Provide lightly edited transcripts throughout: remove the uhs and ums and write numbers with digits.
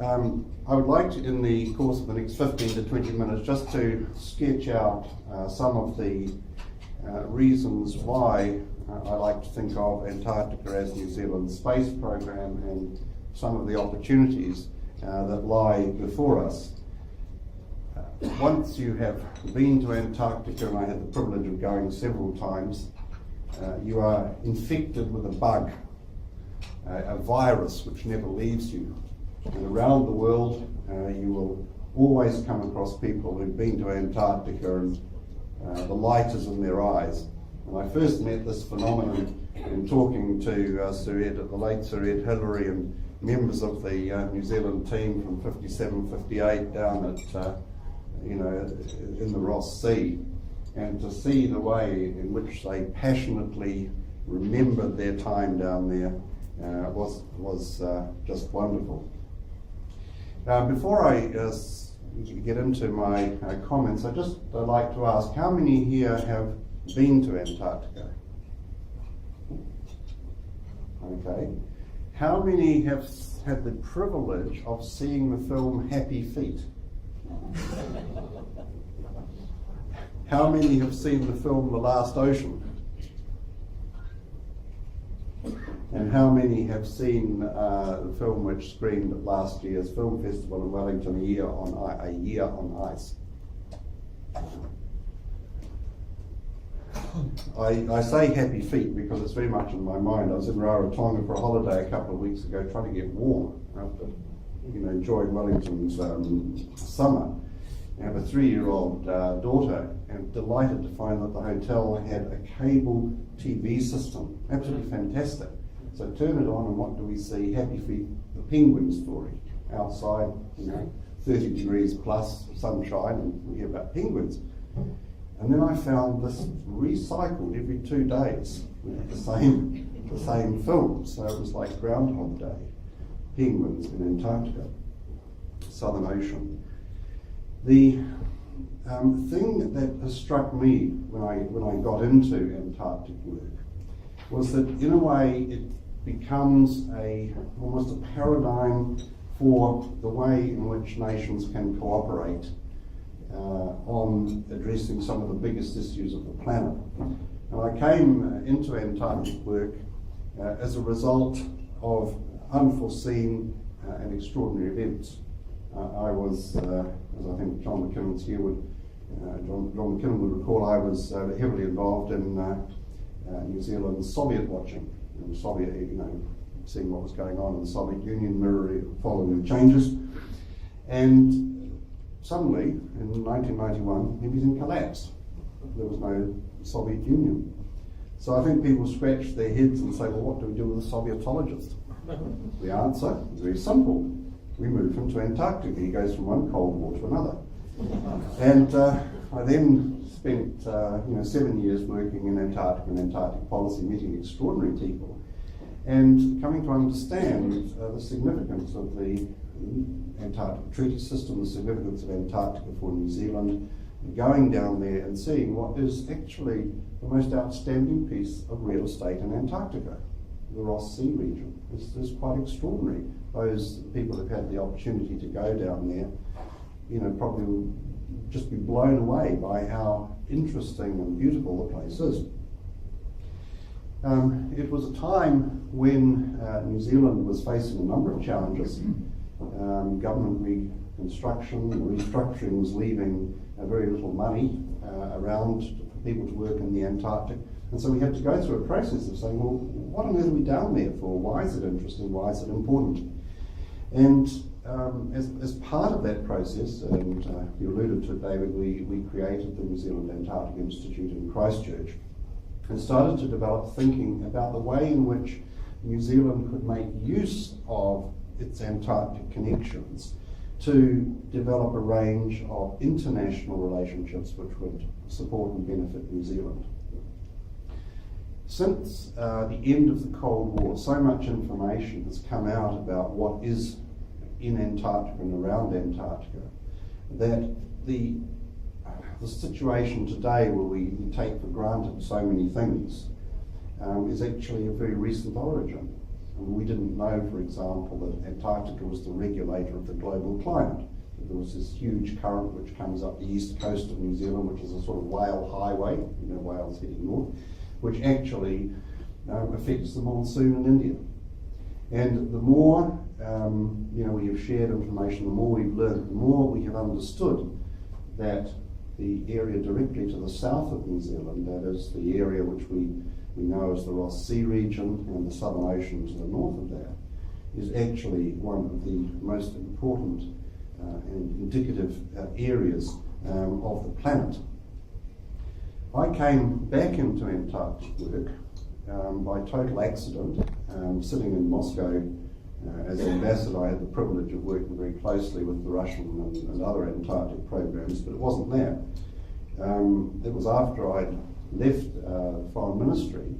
I would like to, in the course of the next 15 to 20 minutes, just to sketch out some of the reasons why I like to think of Antarctica as New Zealand's space program and some of the opportunities that lie before us. Once you have been to Antarctica, and I had the privilege of going several times, you are infected with a bug, a virus which never leaves you. And around the world, you will always come across people who've been to Antarctica and the light is in their eyes. And I first met this phenomenon in talking to Sir Ed, the late Sir Ed Hillary, and members of the New Zealand team from 57, 58 down at, in the Ross Sea. And to see the way in which they passionately remembered their time down there was just wonderful. Before I get into my comments, I'd like to ask, how many here have been to Antarctica? Okay. How many have had the privilege of seeing the film Happy Feet? How many have seen the film The Last Ocean? And how many have seen the film which screened at last year's film festival in Wellington, A Year on Ice? I say Happy Feet because it's very much in my mind. I was in Rarotonga for a holiday a couple of weeks ago trying to get warm after enjoying Wellington's summer. I have a 3-year-old daughter, and delighted to find that the hotel had a cable TV system. Absolutely fantastic. So turn it on, and what do we see? Happy Feet, the penguin story. Outside, 30 degrees plus, sunshine, and we hear about penguins. And then I found this recycled every 2 days with the same film. So it was like Groundhog Day. Penguins in Antarctica, Southern Ocean. The thing that has struck me when I got into Antarctic work was that in a way it becomes almost a paradigm for the way in which nations can cooperate on addressing some of the biggest issues of the planet. And I came into Antarctic work as a result of unforeseen and extraordinary events. I was, as I think John McKinnon would recall, I was heavily involved in New Zealand's Soviet watching, and Soviet, seeing what was going on in the Soviet Union, following the changes. And suddenly, in 1991, everything collapsed. There was no Soviet Union. So I think people scratch their heads and say, well, what do we do with a Sovietologist? The answer is very simple. We move him to Antarctica. He goes from one Cold War to another. And I then spent 7 years working in Antarctica and Antarctic policy, meeting extraordinary people, and coming to understand the significance of the Antarctic Treaty System, the significance of Antarctica for New Zealand, going down there and seeing what is actually the most outstanding piece of real estate in Antarctica. The Ross Sea region is quite extraordinary. Those people who've had the opportunity to go down there, probably will just be blown away by how interesting and beautiful the place is. It was a time when New Zealand was facing a number of challenges. Government reconstruction, restructuring was leaving very little money around for people to work in the Antarctic. And so we had to go through a process of saying, well, what on earth are we down there for? Why is it interesting? Why is it important? And as part of that process, and you alluded to it, David, we created the New Zealand Antarctic Institute in Christchurch and started to develop thinking about the way in which New Zealand could make use of its Antarctic connections to develop a range of international relationships which would support and benefit New Zealand. Since the end of the Cold War, so much information has come out about what is in Antarctica and around Antarctica that the situation today where we take for granted so many things is actually a very recent origin. We didn't know, for example, that Antarctica was the regulator of the global climate. There was this huge current which comes up the east coast of New Zealand, which is a sort of whale highway, whales heading north, which actually affects the monsoon in India. And the more we have shared information, the more we've learned, the more we have understood that the area directly to the south of New Zealand, that is the area which we know as the Ross Sea region and the Southern Ocean to the north of that, is actually one of the most important and indicative areas of the planet. I came back into Antarctic work by total accident, sitting in Moscow as an ambassador. I had the privilege of working very closely with the Russian and other Antarctic programs, but it wasn't there. It was after I'd left the Foreign Ministry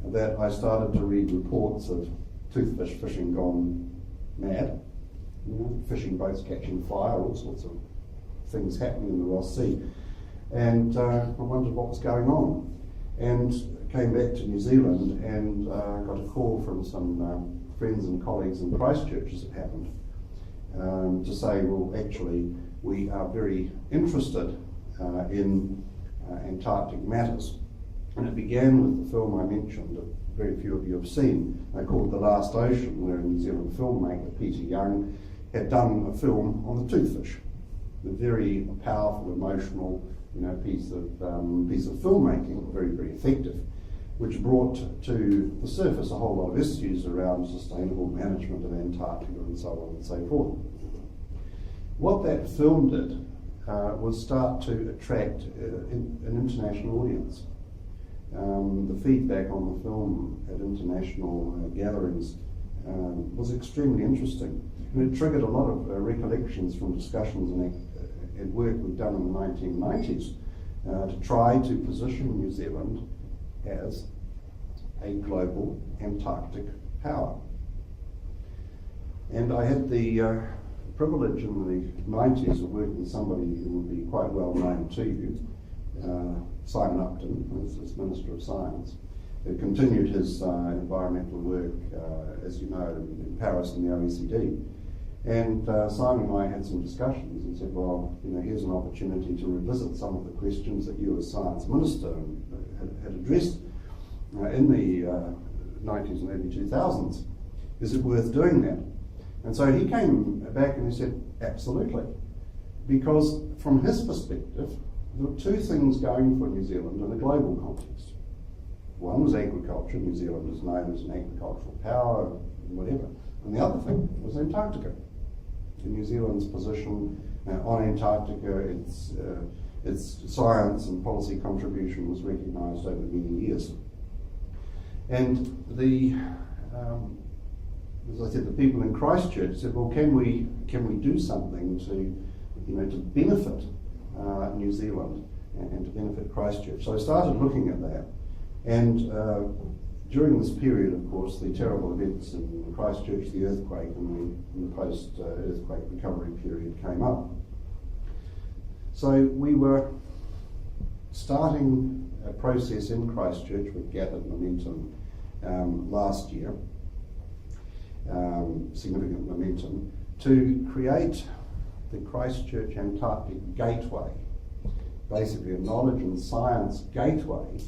that I started to read reports of toothfish fishing gone mad, fishing boats catching fire, all sorts of things happening in the Ross Sea. And I wondered what was going on. And came back to New Zealand and got a call from some friends and colleagues in Christchurch, as it happened, to say, well, actually, we are very interested in Antarctic matters. And it began with the film I mentioned that very few of you have seen, called The Last Ocean, where a New Zealand filmmaker, Peter Young, had done a film on the toothfish. A very powerful, emotional piece of filmmaking, very, very effective, which brought to the surface a whole lot of issues around sustainable management of Antarctica and so on and so forth. What that film did was start to attract an international audience. The feedback on the film at international gatherings was extremely interesting, and it triggered a lot of recollections from discussions and work we've done in the 1990s to try to position New Zealand as a global Antarctic power. And I had the privilege in the 90s of working with somebody who would be quite well known to you, Simon Upton, as Minister of Science, who continued his environmental work, as you know, in Paris and the OECD. And Simon and I had some discussions and said, well, here's an opportunity to revisit some of the questions that you as Science Minister had addressed in the 90s and early 2000s. Is it worth doing that? And so he came back and he said, absolutely. Because from his perspective, there were two things going for New Zealand in a global context. One was agriculture. New Zealand is known as an agricultural power, whatever. And the other thing was Antarctica. In New Zealand's position on Antarctica, its science and policy contribution was recognised over many years. And as I said, the people in Christchurch said, well, can we do something to benefit New Zealand and to benefit Christchurch? So I started looking at that, and during this period, of course, the terrible events in Christchurch, the earthquake and the post-earthquake recovery period came up. So we were starting a process in Christchurch with gathered momentum last year, significant momentum, to create the Christchurch Antarctic Gateway, basically a knowledge and science gateway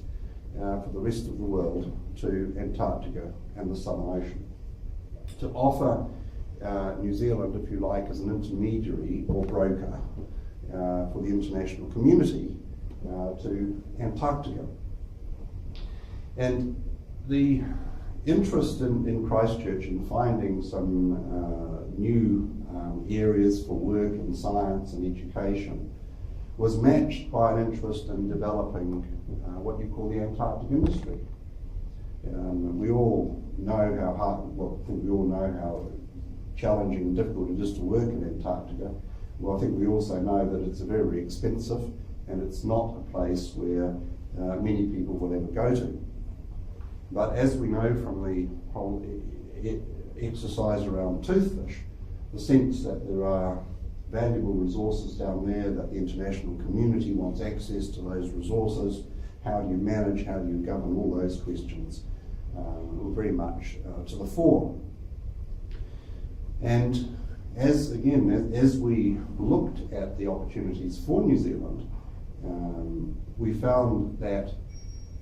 for the rest of the world to Antarctica and the Southern Ocean, to offer New Zealand, if you like, as an intermediary or broker for the international community to Antarctica. And the interest in Christchurch in finding some new areas for work in science and education was matched by an interest in developing what you call the Antarctic industry. We all know how hard, well, I think we all know how challenging and difficult it is to work in Antarctica. Well, I think we also know that it's very, very expensive, and it's not a place where many people will ever go to. But as we know from the whole exercise around toothfish, the sense that there are valuable resources down there, that the international community wants access to those resources, how do you manage, how do you govern, all those questions were very much to the fore. And as we looked at the opportunities for New Zealand, we found that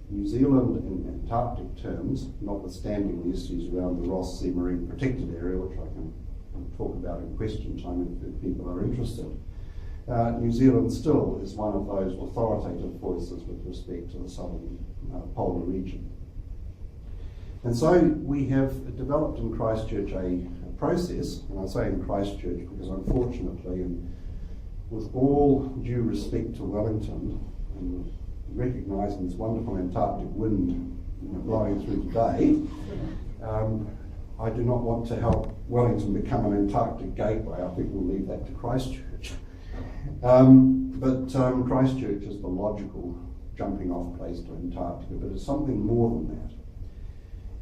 New Zealand in Antarctic terms, notwithstanding the issues around the Ross Sea Marine Protected Area, which I can talk about in question time if people are interested, New Zealand still is one of those authoritative voices with respect to the southern polar region. And so we have developed in Christchurch a process, and I say in Christchurch because unfortunately, and with all due respect to Wellington, and recognising this wonderful Antarctic wind blowing through today, I do not want to help Wellington become an Antarctic gateway. I think we'll leave that to Christchurch. But Christchurch is the logical jumping off place to Antarctica, but it's something more than that.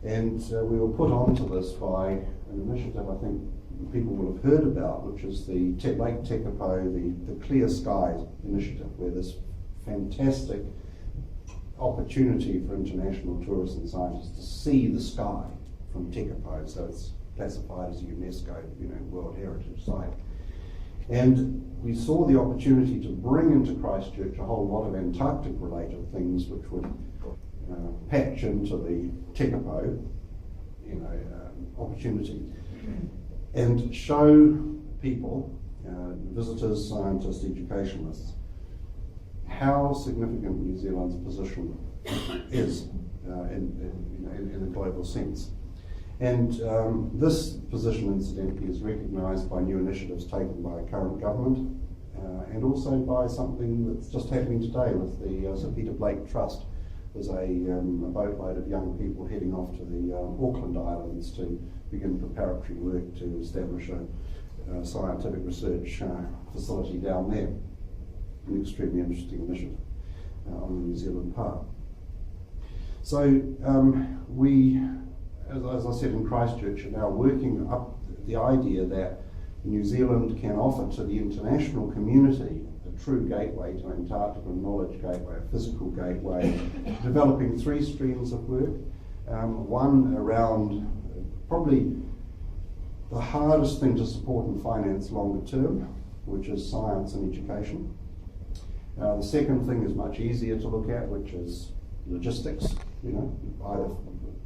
And we were put onto this by an initiative I think people will have heard about, which is the Lake Tekapo, the Clear Skies initiative, where this fantastic opportunity for international tourists and scientists to see the sky from Tekapo, so it's classified as a UNESCO World Heritage Site. And we saw the opportunity to bring into Christchurch a whole lot of Antarctic related things which would patch into the Tekapo opportunity and show people, visitors, scientists, educationalists, how significant New Zealand's position is in a global sense. And this position, incidentally, is recognised by new initiatives taken by current government and also by something that's just happening today with the Sir Peter Blake Trust. There's a boatload of young people heading off to the Auckland Islands to begin preparatory work to establish a scientific research facility down there. An extremely interesting initiative on the New Zealand part. So we, as I said, in Christchurch are now working up the idea that New Zealand can offer to the international community a true gateway to Antarctica, a knowledge gateway, a physical gateway, developing 3 streams of work. One around probably the hardest thing to support and finance longer term, which is science and education. The second thing is much easier to look at, which is logistics, either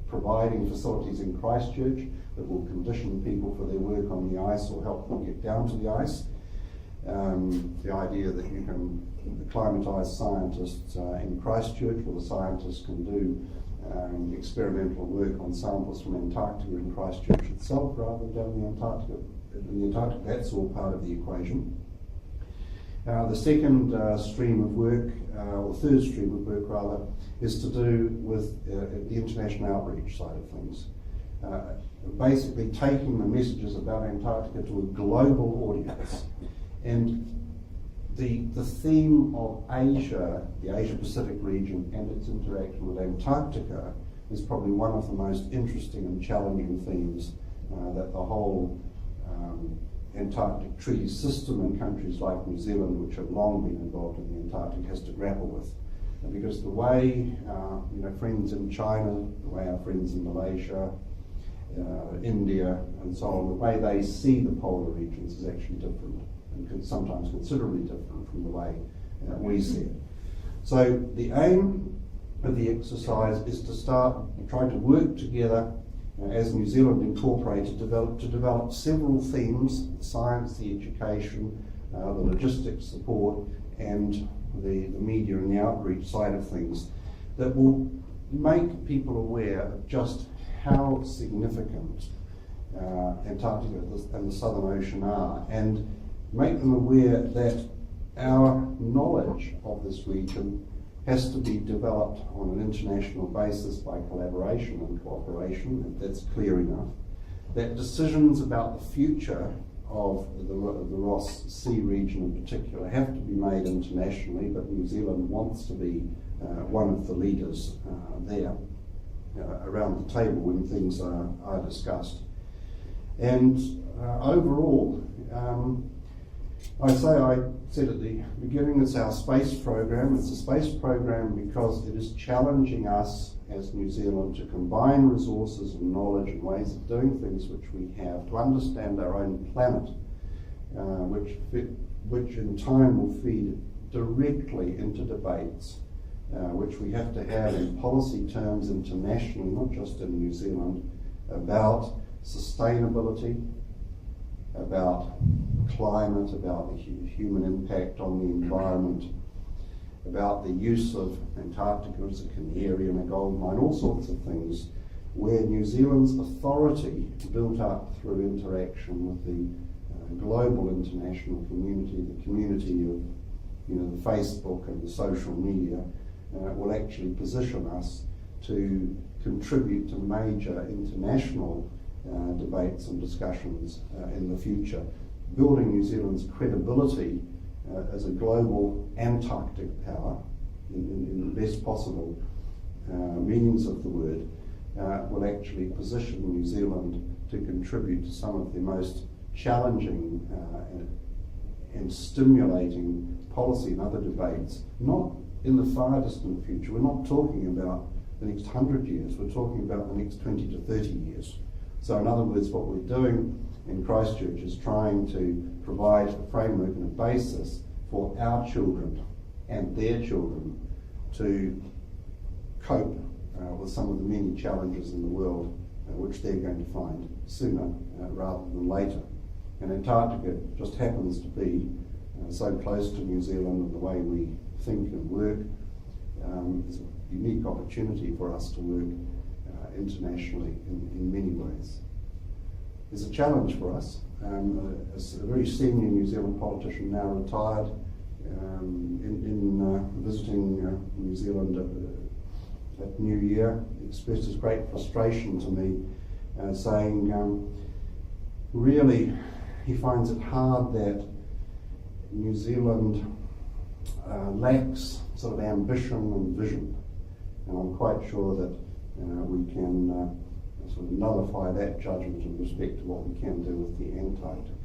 providing facilities in Christchurch that will condition people for their work on the ice or help them get down to the ice. The idea that you can acclimatise scientists in Christchurch, or the scientists can do experimental work on samples from Antarctica in Christchurch itself rather than down in the Antarctica. That's all part of the equation. The second stream of work, or third stream of work rather, is to do with the international outreach side of things. Basically taking the messages about Antarctica to a global audience. And the theme of Asia, the Asia-Pacific region and its interaction with Antarctica is probably one of the most interesting and challenging themes that the whole Antarctic treaty system in countries like New Zealand, which have long been involved in the Antarctic, has to grapple with. And because the way friends in China, the way our friends in Malaysia, India and so on, the way they see the polar regions is actually different, and sometimes considerably different from the way we see it. So the aim of the exercise is to start trying to work together as New Zealand Incorporated to develop several themes: the science, the education, the logistics support, and the media and the outreach side of things, that will make people aware of just how significant Antarctica and the Southern Ocean are, and make them aware that our knowledge of this region has to be developed on an international basis by collaboration and cooperation, if that's clear enough. That decisions about the future of the Ross Sea region in particular have to be made internationally, but New Zealand wants to be one of the leaders there around the table when things are discussed. And overall, I said at the beginning, it's our space program. It's a space program because it is challenging us as New Zealand to combine resources and knowledge and ways of doing things which we have to understand our own planet, which in time will feed directly into debates which we have to have in policy terms internationally, not just in New Zealand, about sustainability, about climate, about the human impact on the environment, about the use of Antarctica as a canary in a gold mine, all sorts of things where New Zealand's authority, built up through interaction with the global international community, the community of the Facebook and the social media, will actually position us to contribute to major international debates and discussions in the future, building New Zealand's credibility as a global Antarctic power in the best possible meanings of the word, will actually position New Zealand to contribute to some of the most challenging and stimulating policy and other debates, not in the far distant future. We're not talking about the next 100 years, we're talking about the next 20 to 30 years. So in other words, what we're doing in Christchurch is trying to provide a framework and a basis for our children and their children to cope with some of the many challenges in the world which they're going to find sooner rather than later. And Antarctica just happens to be so close to New Zealand and the way we think and work. It's a unique opportunity for us to work internationally in many ways. There's a challenge for us. As a very senior New Zealand politician, now retired, in visiting New Zealand at New Year, expressed his great frustration to me, saying really he finds it hard that New Zealand lacks sort of ambition and vision, and I'm quite sure that we can sort of nullify that judgment in respect to what we can do with the Antarctic.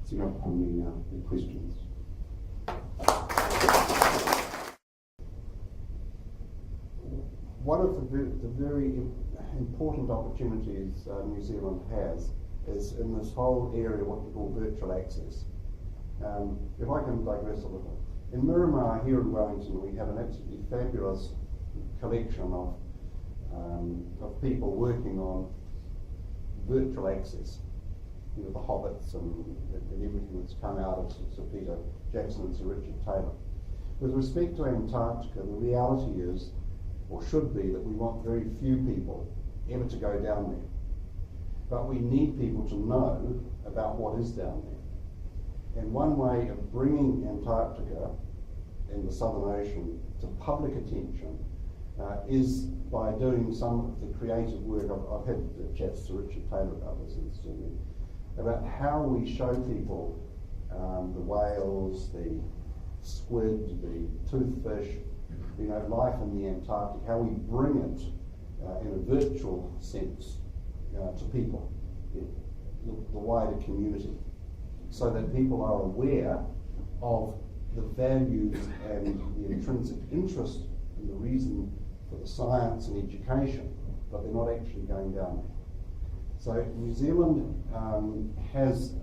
So you're up for me now, the questions. One of the very important opportunities New Zealand has is in this whole area what we call virtual access. If I can digress a little. In Miramar here in Wellington, we have an absolutely fabulous collection of people working on virtual access. The Hobbits and everything that's come out of Sir Peter Jackson and Sir Richard Taylor. With respect to Antarctica, the reality is, or should be, that we want very few people ever to go down there. But we need people to know about what is down there. And one way of bringing Antarctica in the Southern Ocean to public attention is by doing some of the creative work. I've had chats to Richard Taylor about this, incidentally, about how we show people the whales, the squid, the toothfish, life in the Antarctic, how we bring it in a virtual sense to people, the wider community, so that people are aware of the values and the intrinsic interest and the reason for the science and education, but they're not actually going down there. So New Zealand has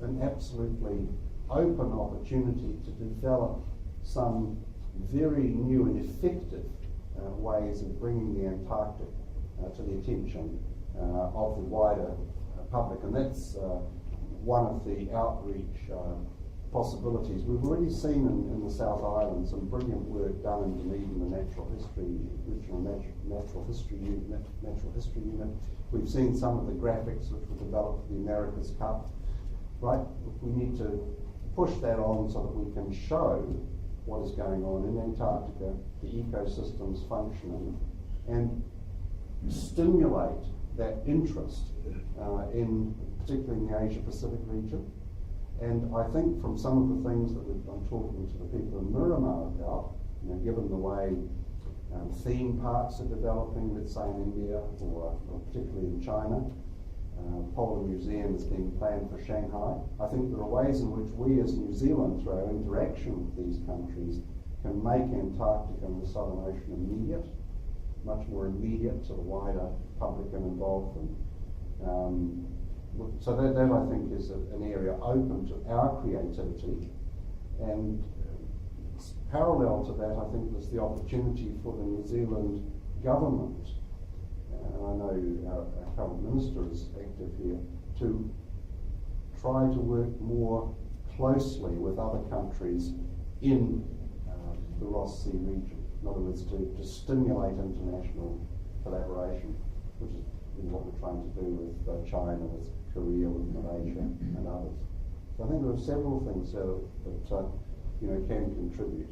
an absolutely open opportunity to develop some very new and effective ways of bringing the Antarctic to the attention of the wider public, and that's one of the outreach possibilities. We've already seen in the South Island some brilliant work done in Dunedin, the Natural History Unit. We've seen some of the graphics which were developed for the America's Cup. Right, we need to push that on so that we can show what is going on in Antarctica, the ecosystems functioning, and stimulate that interest particularly in the Asia-Pacific region. And I think from some of the things that I'm talking to the people in Miramar about, given the way theme parks are developing, let's say in India or particularly in China, Polar Museum is being planned for Shanghai. I think there are ways in which we as New Zealand, through our interaction with these countries, can make Antarctica and the Southern Ocean immediate, much more immediate to the wider public and involvement. So that I think is an area open to our creativity, and parallel to that, I think there's the opportunity for the New Zealand government, and I know our current minister is active here, to try to work more closely with other countries in the Ross Sea region. In other words, to stimulate international collaboration, which is what we're trying to do with China, with Korea, with Malaysia, and others. So I think there are several things that can contribute.